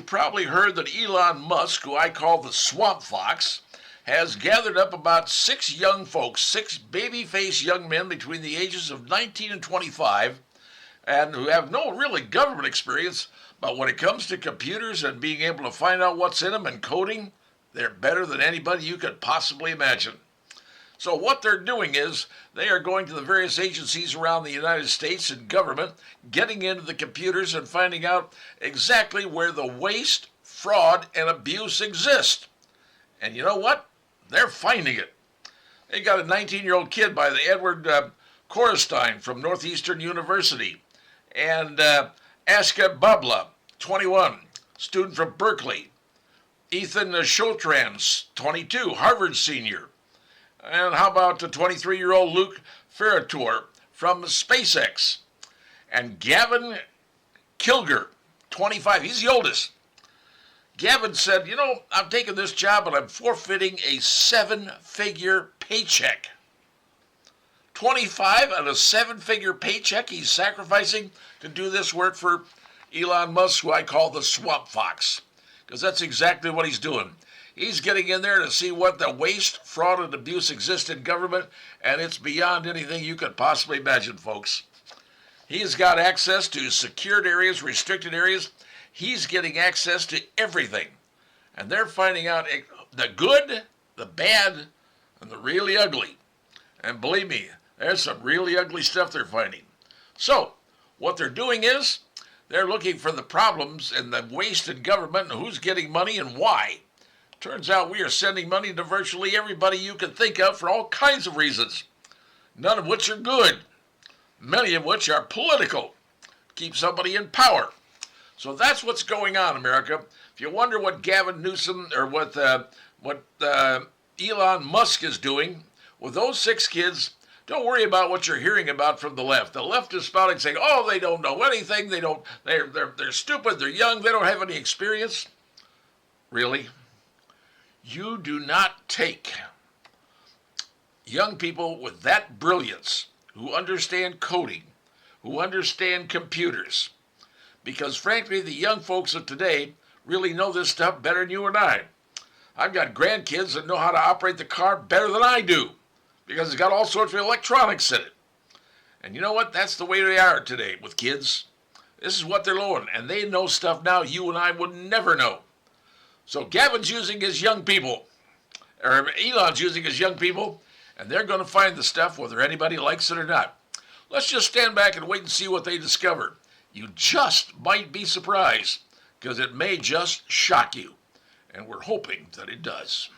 probably heard that Elon Musk, who I call the Swamp Fox, has gathered up about 6 young folks, 6 baby-faced young men between the ages of 19 and 25, and who have no really government experience, but when it comes to computers and being able to find out what's in them and coding, they're better than anybody you could possibly imagine. So what they're doing is they are going to the various agencies around the United States and government, getting into the computers and finding out exactly where the waste, fraud, and abuse exist. And you know what? They're finding it. They got a 19-year-old kid by the Edward Korestein from Northeastern University, and Aska Babla, 21, student from Berkeley. Ethan Shotrans, 22, Harvard senior. And how about the 23-year-old Luke Ferrator from SpaceX? And Gavin Kilger, 25, he's the oldest. Gavin said, I'm taking this job and I'm forfeiting a 7-figure paycheck. 25 and a 7-figure paycheck he's sacrificing to do this work for Elon Musk, who I call the Swamp Fox, because that's exactly what he's doing. He's getting in there to see what the waste, fraud, and abuse exists in government, and it's beyond anything you could possibly imagine, folks. He's got access to secured areas, restricted areas. He's getting access to everything. And they're finding out the good, the bad, and the really ugly. And believe me, there's some really ugly stuff they're finding. So, what they're doing is, they're looking for the problems and the waste in government and who's getting money and why. Turns out we are sending money to virtually everybody you can think of for all kinds of reasons, none of which are good, many of which are political, keep somebody in power. So that's what's going on, America. If you wonder what Gavin Newsom or what Elon Musk is doing with those 6 kids, don't worry about what you're hearing about from the left. The left is spouting, saying, "Oh, they don't know anything. They're stupid. They're young. They don't have any experience." Really? You do not take young people with that brilliance, who understand coding, who understand computers, because frankly, the young folks of today really know this stuff better than you and I. I've got grandkids that know how to operate the car better than I do, because it's got all sorts of electronics in it. And you know what? That's the way they are today with kids. This is what they're learning, and they know stuff now you and I would never know. So Gavin's using his young people, or Elon's using his young people, and they're going to find the stuff whether anybody likes it or not. Let's just stand back and wait and see what they discover. You just might be surprised, because it may just shock you, and we're hoping that it does.